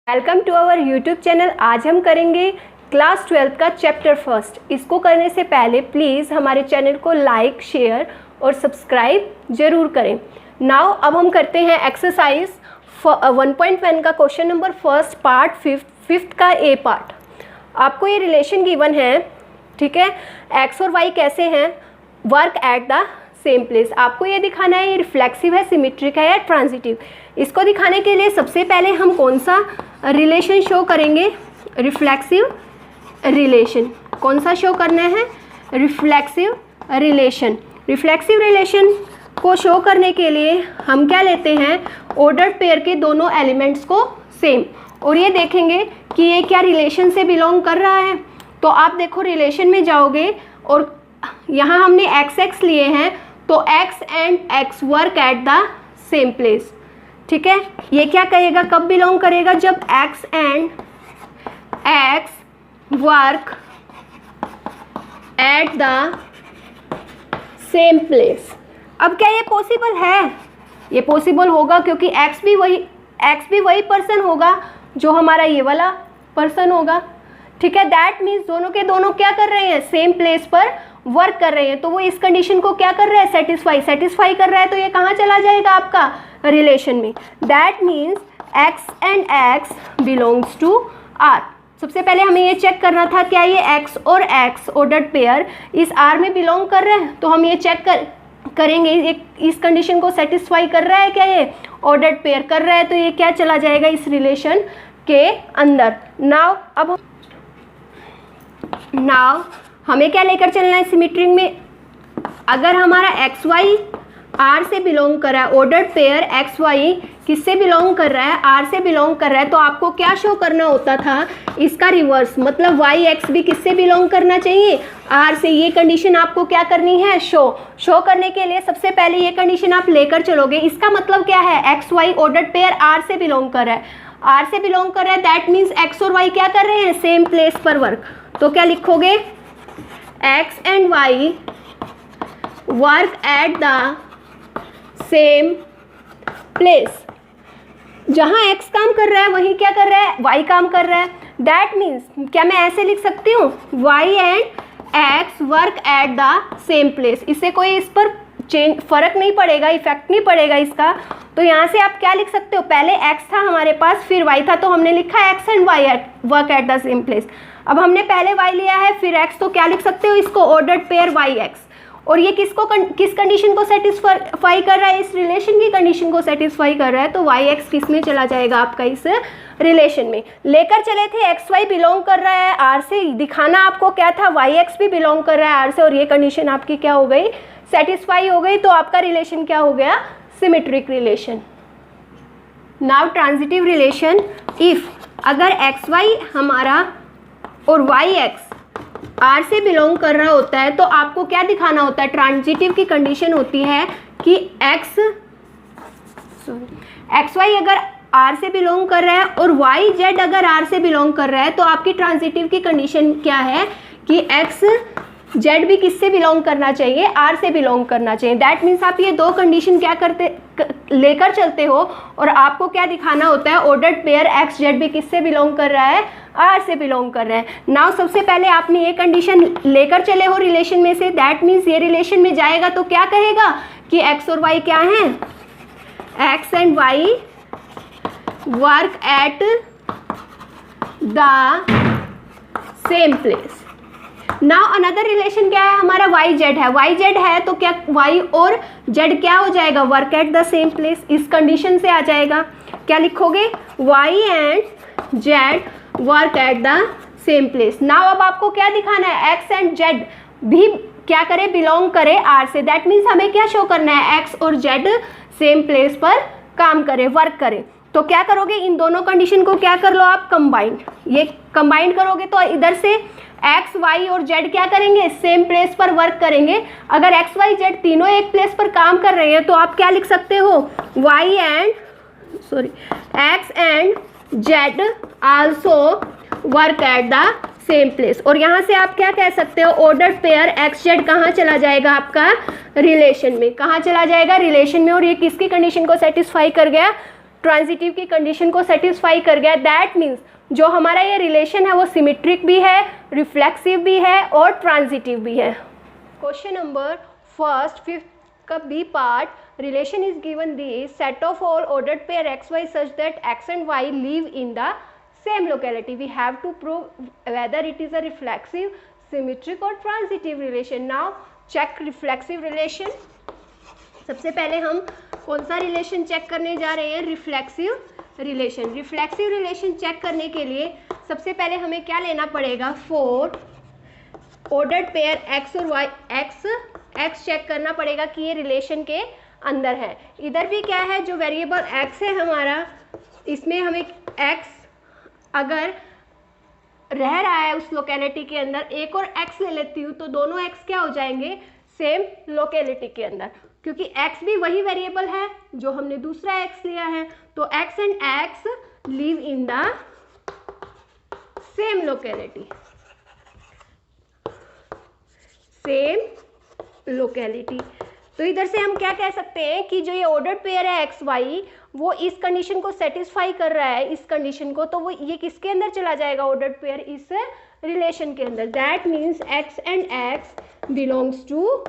Welcome to our YouTube channel. आज हम करेंगे क्लास 12 का चैप्टर फर्स्ट। इसको करने से पहले प्लीज़ हमारे चैनल को लाइक, शेयर और सब्सक्राइब ज़रूर करें। नाउ अब हम करते हैं एक्सरसाइज 1.1 का question number first part fifth का ए पार्ट। आपको ये रिलेशन गिवन है, ठीक है। एक्स और वाई कैसे हैं, work at the same place. आपको ये दिखाना है ये रिफ्लेक्सिव है, सिमेट्रिक है या ट्रांजिटिव। इसको दिखाने के लिए सबसे पहले हम कौन सा रिलेशन शो करेंगे, रिफ्लेक्सिव रिलेशन। कौन सा शो करना है, रिफ्लेक्सिव रिलेशन। रिफ्लेक्सिव रिलेशन को शो करने के लिए हम क्या लेते हैं, ऑर्डर्ड पेयर के दोनों एलिमेंट्स को सेम, और ये देखेंगे कि ये क्या रिलेशन से बिलोंग कर रहा है। तो आप देखो रिलेशन में जाओगे और यहाँ हमने एक्स एक्स लिए हैं, तो x and x work at the same place, ठीक है। ये क्या कहेगा, कब बिलोंग करेगा, जब x and x work at the same place. अब क्या ये पॉसिबल है, ये पॉसिबल होगा क्योंकि एक्स भी वही पर्सन होगा जो हमारा ये वाला पर्सन होगा, ठीक है। दैट मीन्स दोनों के दोनों क्या कर रहे हैं, सेम प्लेस पर वर्क कर रहे हैं। तो वो इस कंडीशन को क्या कर रहा है, सेटिस्फाई कर रहा है। तो ये कहाँ चला जाएगा आपका, रिलेशन में। That means x and x belongs to R. सबसे पहले हमें ये चेक करना था क्या ये एक्स और एक्स ऑर्डर्ड पेयर इस आर में बिलोंग कर रहे हैं। तो हम ये चेक करेंगे इस कंडीशन को सेटिस्फाई कर रहा है क्या, ये ऑर्डर्ड पेयर कर रहा है, तो ये क्या चला जाएगा इस रिलेशन के अंदर। नाउ हमें क्या लेकर चलना है सिमेट्रिक में, अगर हमारा एक्स वाई आर से बिलोंग कर रहा है, ऑर्डर्ड पेयर एक्स वाई किससे बिलोंग कर रहा है, आर से बिलोंग कर रहा है, तो आपको क्या शो करना होता था, इसका रिवर्स। मतलब वाई एक्स भी किससे बिलोंग करना चाहिए, आर से। ये कंडीशन आपको क्या करनी है, शो करने के लिए सबसे पहले ये कंडीशन आप लेकर चलोगे। इसका मतलब क्या है, x y ordered pair R से बिलोंग कर रहा है, आर से बिलोंग कर रहा है। दैट मीन्स एक्स और वाई क्या कर रहे हैं, सेम प्लेस पर वर्क। तो क्या लिखोगे, x and y work at the same place. जहाँ एक्स काम कर रहा है वहीं क्या कर रहा है, वाई काम कर रहा है। दैट मीन्स क्या मैं ऐसे लिख सकती हूँ, y and x work at the same place. इससे कोई इस पर फर्क नहीं पड़ेगा, इफेक्ट नहीं पड़ेगा इसका। तो यहाँ से आप क्या लिख सकते हो, पहले एक्स था हमारे पास, फिर वाई था, तो हमने लिखा x and y work at the same place. अब हमने पहले वाई लिया है फिर एक्स, तो क्या लिख सकते हो इसको, ऑर्डर्ड पेयर वाई एक्स। और ये किस कंडीशन को सेटिस्फाई कर रहा है, इस रिलेशन की कंडीशन को सेटिस्फाई कर रहा है। तो वाई एक्स किस में चला जाएगा आपका, इस रिलेशन में। लेकर चले थे एक्स वाई बिलोंग कर रहा है आर से, दिखाना आपको क्या था, वाई एक्स भी बिलोंग कर रहा है आर से, और ये कंडीशन आपकी क्या हो गई, सेटिस्फाई हो गई। तो आपका रिलेशन क्या हो गया, symmetric relation. Now transitive relation, if अगर एक्स वाई हमारा और वाई एक्स आर से बिलोंग कर रहा होता है, तो आपको क्या दिखाना होता है, ट्रांजिटिव की कंडीशन होती है कि एक्स वाई अगर आर से बिलोंग कर रहा है और वाई जेड अगर आर से बिलोंग कर रहा है, तो आपकी ट्रांजिटिव की कंडीशन क्या है कि एक्स जेड भी किससे बिलोंग करना चाहिए, आर से बिलोंग करना चाहिए। दैट मीन्स आप ये दो कंडीशन क्या लेकर चलते हो, और आपको क्या दिखाना होता है, ऑर्डर्ड पेयर एक्स जेड भी किससे बिलोंग कर रहा है, आर से बिलोंग कर रहा है। नाउ सबसे पहले आपने ये कंडीशन लेकर चले हो रिलेशन में से। दैट मीन्स ये रिलेशन में जाएगा तो क्या कहेगा कि एक्स और वाई क्या हैं, x and y work at the same place. Now another relation क्या है हमारा, वाई जेड है। वाई जेड है तो क्या वाई और जेड क्या हो जाएगा, work at the same place. इस कंडीशन से आ जाएगा, क्या लिखोगे, y and z work at the same place. Now अब आपको क्या दिखाना है, एक्स एंड जेड भी क्या करे, बिलोंग करे आर से। दैट मीन्स हमें क्या शो करना है, एक्स और जेड सेम प्लेस पर काम करे, वर्क करे। तो क्या करोगे, इन दोनों कंडीशन को क्या कर लो आप, कंबाइंड। ये कंबाइंड करोगे तो इधर से एक्स वाई और जेड क्या करेंगे, सेम प्लेस पर वर्क करेंगे। अगर एक्स वाई जेड तीनों एक प्लेस पर काम कर रहे हैं, तो आप क्या लिख सकते हो, x and Z also work at the same place. और यहाँ से आप क्या कह सकते हो, ऑर्डर्ड पेयर एक्स जेड कहाँ चला जाएगा आपका, रिलेशन में। कहाँ चला जाएगा, रिलेशन में। और ये किसकी कंडीशन को सेटिस्फाई कर गया, ट्रांजिटिव की कंडीशन को सेटिस्फाई कर गया। दैट मीन्स जो हमारा ये रिलेशन है वो सिमेट्रिक भी है, रिफ्लेक्सिव भी है और ट्रांजिटिव भी है। क्वेश्चन नंबर फर्स्ट 5th का B part, relation is given the set of all ordered pair x y such that x and y live in the same locality. We have to prove whether it is a reflexive, symmetric और transitive relation. Now check reflexive relation. सबसे पहले हम कौन सा relation check करने जा रहे हैं? Reflexive relation. Reflexive relation check करने के लिए सबसे पहले हमें क्या लेना पड़ेगा? 4 ऑर्डर्ड पेयर एक्स और वाई, एक्स चेक करना पड़ेगा कि ये रिलेशन के अंदर है। इधर भी क्या है, जो वेरिएबल एक्स है हमारा, इसमें हमें एक्स अगर रह रहा है उस लोकेलिटी के अंदर, एक और एक्स ले लेती हूँ तो दोनों एक्स क्या हो जाएंगे? सेम लोकेलिटी के अंदर, क्योंकि एक्स भी वही वेरिएबल है जो हमने दूसरा एक्स लिया है। तो x and x live in the same locality, same locality. तो इधर से हम क्या कह सकते हैं कि जो ये ऑर्डर्ड पेयर है एक्स वाई, वो इस कंडीशन को सेटिस्फाई कर रहा है, इस कंडीशन को, तो वो ये किसके अंदर चला जाएगा? ऑर्डर्ड पेयर इस रिलेशन के अंदर। That means x and x belongs to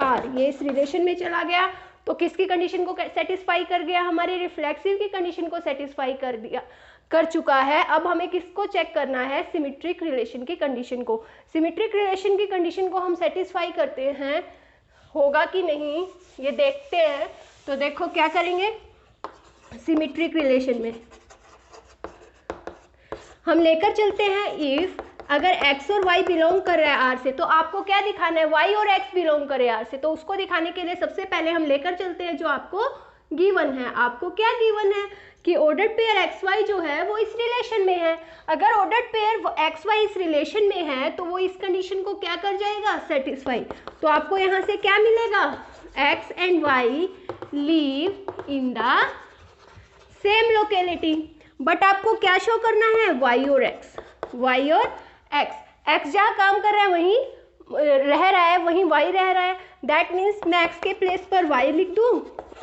R, ये इस रिलेशन में चला गया। तो किसकी कंडीशन को सेटिस्फाई कर गया? हमारे रिफ्लेक्सिव की कंडीशन को सेटिस्फाई कर चुका है। अब हमें किसको चेक करना है? सिमेट्रिक रिलेशन की कंडीशन को। सिमेट्रिक रिलेशन की कंडीशन को हम सेटिस्फाई करते हैं, होगा कि नहीं ये देखते हैं। तो देखो क्या करेंगे, सिमेट्रिक रिलेशन में हम लेकर चलते हैं इफ अगर x और y बिलोंग कर रहा है R से, तो आपको क्या दिखाना है? y और x बिलोंग करे R से। तो उसको दिखाने के लिए सबसे पहले हम लेकर चलते हैं जो आपको गिवन है। आपको क्या गिवन है कि ऑर्डर्ड पेयर एक्स वाई जो है वो इस रिलेशन में है। अगर ऑर्डर्ड पेयर एक्स वाई इस रिलेशन में है तो वो इस कंडीशन को क्या कर जाएगा? सेटिस्फाई। तो आपको यहाँ से क्या मिलेगा? X and y live in the same locality. But आपको क्या शो करना है? वाई और एक्स, वाई और एक्स। एक्स जहाँ काम कर रहा है वहीं रह रहा है, वहीं वाई रह रहा है। दैट मीन्स मैं एक्स के प्लेस पर वाई लिख दूँ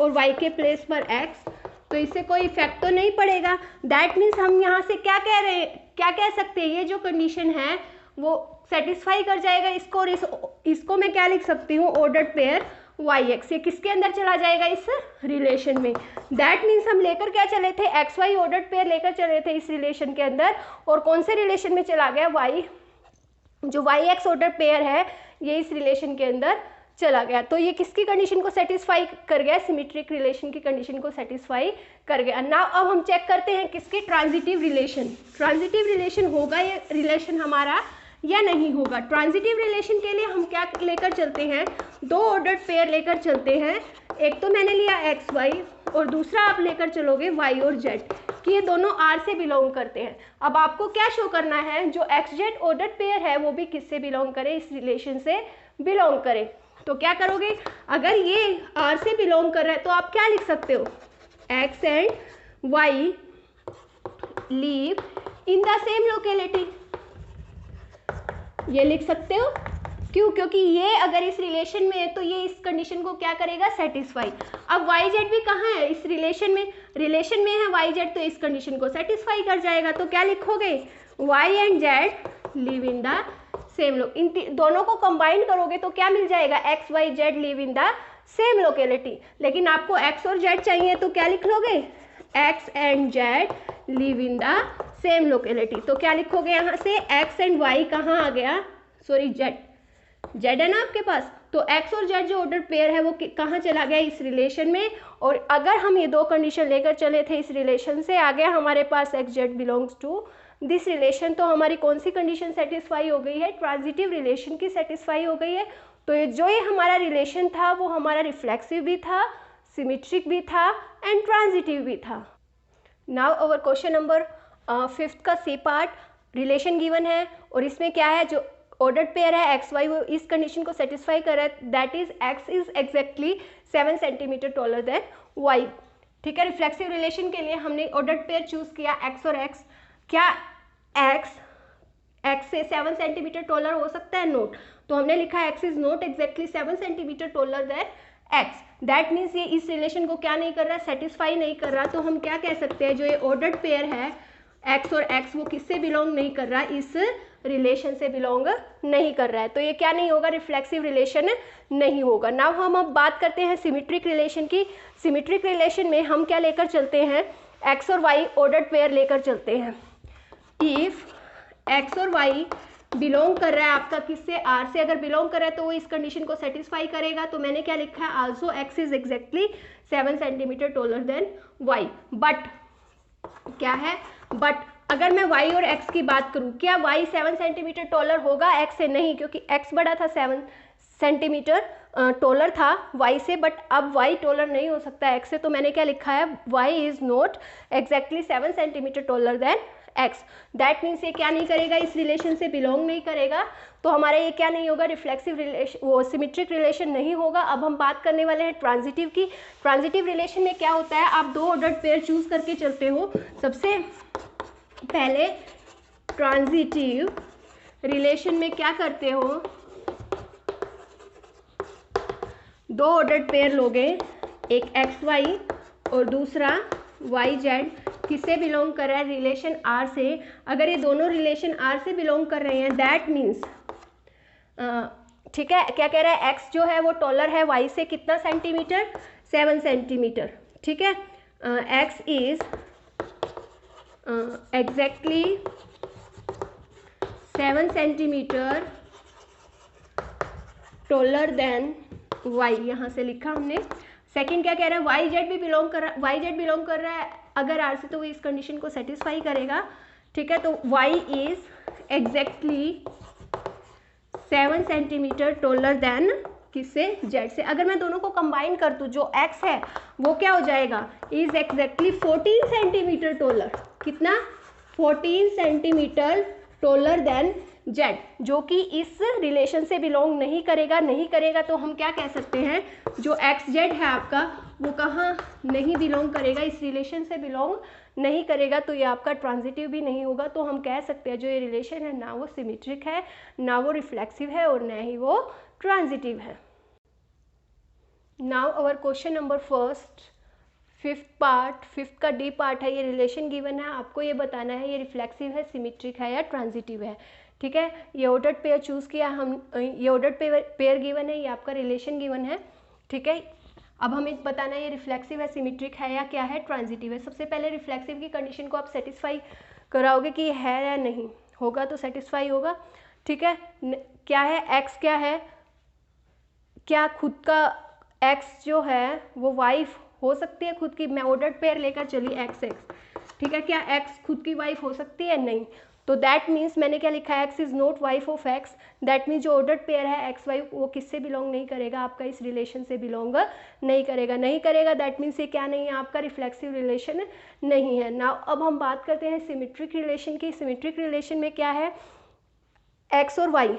और वाई के प्लेस पर एक्स, तो इससे कोई इफेक्ट तो नहीं पड़ेगा। दैट मीन्स हम यहाँ से क्या कह रहे हैं, क्या कह सकते हैं? ये जो कंडीशन है वो सेटिस्फाई कर जाएगा इसको, और इसको मैं क्या लिख सकती हूँ? Ordered pair y x. ये किसके अंदर चला जाएगा? इस रिलेशन में। दैट मीन्स हम लेकर क्या चले थे? एक्स वाई ऑर्डर्ड पेयर लेकर चले थे इस रिलेशन के अंदर, और कौन से रिलेशन में चला गया? वाई, जो वाई एक्स ऑर्डर्ड पेयर है ये इस रिलेशन के अंदर चला गया। तो ये किसकी कंडीशन को सेटिस्फाई कर गया? सिमेट्रिक रिलेशन की कंडीशन को सेटिस्फाई कर गया। नाउ अब हम चेक करते हैं किसकी? Transitive relation. ट्रांजिटिव रिलेशन होगा ये रिलेशन हमारा या नहीं होगा? ट्रांजिटिव रिलेशन के लिए हम क्या लेकर चलते हैं? 2 ऑर्डर्ड पेयर लेकर चलते हैं। एक तो मैंने लिया एक्स वाई और दूसरा आप लेकर चलोगे वाई और जेड, कि ये दोनों आर से बिलोंग करते हैं। अब आपको क्या शो करना है? जो एक्स जेड ऑर्डर्ड पेयर है वो भी किससे बिलोंग करे? इस रिलेशन से बिलोंग करे। तो क्या करोगे? अगर ये आर से बिलोंग कर रहा है तो आप क्या लिख सकते हो? X and y live in the same locality, ये लिख सकते हो। क्यों? क्योंकि ये अगर इस रिलेशन में है तो ये इस कंडीशन को क्या करेगा? सेटिस्फाई। अब वाई जेड भी कहाँ है? इस रिलेशन में है वाई जेड, तो इस कंडीशन को सेटिस्फाई कर जाएगा। तो क्या लिखोगे? Y and z live in the same लोग। इन दोनों को कंबाइन करोगे तो क्या मिल जाएगा? X y z live in the same locality. लेकिन आपको एक्स और जेड चाहिए तो क्या लिख लोगे? X and z live in the same locality. तो क्या लिखोगे यहाँ से? एक्स एंड वाई कहाँ आ गया? सॉरी, जेड है ना आपके पास, तो एक्स और जेड जो ऑर्डर पेयर है वो कहाँ चला गया? इस रिलेशन में। और अगर हम ये 2 कंडीशन लेकर चले थे इस रिलेशन से, आ गया हमारे पास x z belongs to this relation, तो हमारी कौन सी कंडीशन सेटिस्फाई हो गई है? ट्रांजिटिव रिलेशन की सेटिस्फाई हो गई है। तो ये हमारा रिलेशन था वो हमारा रिफ्लेक्सिव भी था, सिमेट्रिक भी था एंड ट्रांजिटिव भी था। Now our question number 5th का सी पार्ट, रिलेशन गिवन है और इसमें क्या है? जो ऑर्डर्ड पेयर है एक्स वाई वो इस कंडीशन को सेटिस्फाई कर रहा है, that is x is exactly 7 centimetre taller than y. ठीक है, रिफ्लेक्सिव रिलेशन के लिए हमने ऑर्डर्ड पेयर चूज किया एक्स और एक्स। क्या एक्स से 7 सेंटीमीटर टॉलर हो सकता है? नोट। तो हमने लिखा x is not exactly 7 centimetre taller then x, that means ये इस रिलेशन को क्या नहीं कर रहा, सेटिस्फाई नहीं कर रहा। तो हम क्या कह सकते हैं, जो ये ऑर्डर्ड पेयर है एक्स और एक्स, वो किससे बिलोंग नहीं कर रहा, इस रिलेशन से बिलोंग नहीं कर रहा है। तो ये क्या नहीं होगा, रिफ्लेक्सिव रिलेशन नहीं होगा। नाउ हम अब बात करते हैं सिमेट्रिक रिलेशन की। सिमेट्रिक रिलेशन में हम क्या लेकर चलते हैं, एक्स और वाई ऑर्डर्ड पेयर लेकर चलते हैं। इफ एक्स और वाई बिलोंग कर रहा है आपका किससे, आर से, अगर बिलोंग कर रहा है तो वो इस कंडीशन को सेटिस्फाई करेगा। तो मैंने क्या लिखा है, also x is exactly 7 centimetre taller than y. But क्या है, बट अगर मैं y और x की बात करूं, क्या y 7 सेंटीमीटर टॉलर होगा x से, नहीं, क्योंकि x बड़ा था, 7 सेंटीमीटर टॉलर था y से, बट अब y टॉलर नहीं हो सकता x से। तो मैंने क्या लिखा है, y is not exactly 7 centimetre taller then x। That means ये क्या नहीं करेगा, इस रिलेशन से बिलोंग नहीं करेगा। तो हमारा ये क्या नहीं होगा, रिफ्लेक्सिव रिलेशन, वो सिमेट्रिक रिलेशन नहीं होगा। अब हम बात करने वाले हैं ट्रांजिटिव की। ट्रांजिटिव रिलेशन में क्या होता है, आप दो ऑर्डर्ड पेयर चूज करके चलते हो। सबसे पहले ट्रांजिटिव रिलेशन में क्या करते हो, दो ऑर्डर्ड पेयर लोगे, एक एक्स वाई और दूसरा वाई जेड, किससे बिलोंग कर रहा है, रिलेशन आर से। अगर ये दोनों रिलेशन आर से बिलोंग कर रहे हैं, दैट मीन्स, ठीक है, क्या कह रहा है, एक्स जो है वो टॉलर है वाई से कितना सेंटीमीटर, 7 सेंटीमीटर, ठीक है। X is exactly 7 centimetre taller than y, यहाँ से लिखा हमने। सेकंड क्या कह रहा है, वाई जेड भी बिलोंग कर रहा है, वाई जेड बिलोंग कर रहा है अगर आर से, तो वो इस कंडीशन को सेटिस्फाई करेगा, ठीक है। तो Y is exactly 7 centimetre taller than किससे, जेड से। अगर मैं दोनों को कंबाइन कर दूँ, जो एक्स है वो क्या हो जाएगा, इज एग्जैक्टली 14 सेंटीमीटर टॉलर, कितना, 14 सेंटीमीटर टॉलर देन जेड, जो कि इस रिलेशन से बिलोंग नहीं करेगा। नहीं करेगा तो हम क्या कह सकते हैं, जो एक्स जेड है आपका वो कहाँ नहीं बिलोंग करेगा, इस रिलेशन से बिलोंग नहीं करेगा। तो ये आपका ट्रांजिटिव भी नहीं होगा। तो हम कह सकते हैं जो ये रिलेशन है ना वो सिमेट्रिक है, ना वो रिफ्लेक्सिव है और ना ही वो ट्रांजिटिव है। Now our question number first, fifth part, fifth का डी पार्ट है। ये रिलेशन गिवन है, आपको ये बताना है ये रिफ्लेक्सिव है, सिमेट्रिक है या ट्रांजिटिव है, ठीक है। ये ऑर्डर्ड पेयर चूज़ किया हम, ये ऑर्डर्ड पेयर गिवन है, ये आपका रिलेशन गिवन है, ठीक है। अब हमें बताना है ये रिफ्लेक्सिव है, सिमेट्रिक है या क्या है, ट्रांजिटिव है। सबसे पहले रिफ्लेक्सिव की कंडीशन को आप सेटिस्फाई कराओगे कि है या नहीं, होगा तो सेटिस्फाई होगा, ठीक है। क्या है, एक्स क्या है, क्या खुद का एक्स जो है वो वाइफ हो सकती है खुद की, मैं ऑर्डर्ड पेयर लेकर चली एक्स एक्स, ठीक है। क्या एक्स खुद की वाइफ हो सकती है, नहीं। तो दैट मीन्स मैंने क्या लिखा है, x is not wife of x. That means जो ऑर्डर्ड पेयर है एक्स वाई, वो किससे बिलोंग नहीं करेगा, आपका इस रिलेशन से बिलोंग नहीं करेगा। नहीं करेगा दैट मीन्स ये क्या नहीं है, आपका रिफ्लेक्सिव रिलेशन नहीं है। नाउ अब हम बात करते हैं सिमेट्रिक रिलेशन की। सिमेट्रिक रिलेशन में क्या है, एक्स और वाई,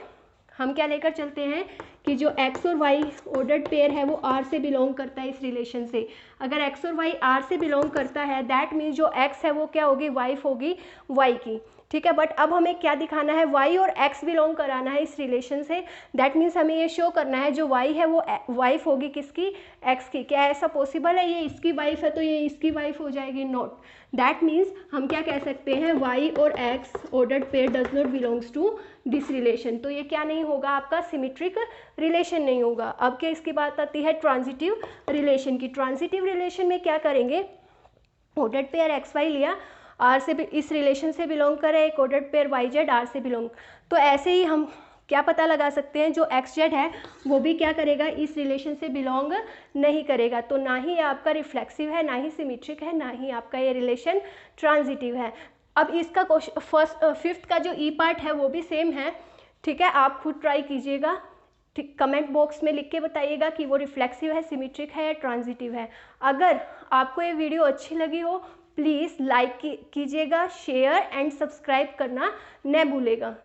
हम क्या लेकर चलते हैं कि जो एक्स और वाई ऑर्डर्ड पेयर है वो आर से बिलोंग करता है इस रिलेशन से। अगर एक्स और वाई आर से बिलोंग करता है, दैट मीन्स जो एक्स है वो क्या होगी, वाइफ होगी वाई की, ठीक है। बट अब हमें क्या दिखाना है, वाई और एक्स बिलोंग कराना है इस रिलेशन से। दैट मीन्स हमें ये शो करना है जो वाई है वो वाइफ होगी किसकी, एक्स की। क्या ऐसा पॉसिबल है, ये इसकी वाइफ है तो ये इसकी वाइफ हो जाएगी, नॉट। दैट मीन्स हम क्या कह सकते हैं, वाई और x ordered pair does not belongs to this relation. तो ये क्या नहीं होगा, आपका सिमेट्रिक रिलेशन नहीं होगा। अब क्या इसकी बात आती है ट्रांजिटिव रिलेशन की। ट्रांजिटिव रिलेशन में क्या करेंगे, ऑर्डर्ड पेयर एक्स वाई लिया, आर से इस रिलेशन से बिलोंग करे, एक ordered pair y z R से बिलोंग। तो ऐसे ही हम क्या पता लगा सकते हैं, जो एक्स जेड है वो भी क्या करेगा, इस रिलेशन से बिलोंग नहीं करेगा। तो ना ही आपका रिफ्लेक्सिव है, ना ही सिमेट्रिक है, ना ही आपका ये रिलेशन ट्रांजिटिव है। अब इसका फिफ्थ का जो ई पार्ट है वो भी सेम है, ठीक है। आप खुद ट्राई कीजिएगा, ठीक, कमेंट बॉक्स में लिख के बताइएगा कि वो रिफ्लेक्सिव है, सिमेट्रिक है या ट्रांजिटिव है। अगर आपको ये वीडियो अच्छी लगी हो प्लीज़ लाइक कीजिएगा, शेयर एंड सब्सक्राइब करना न भूलेगा।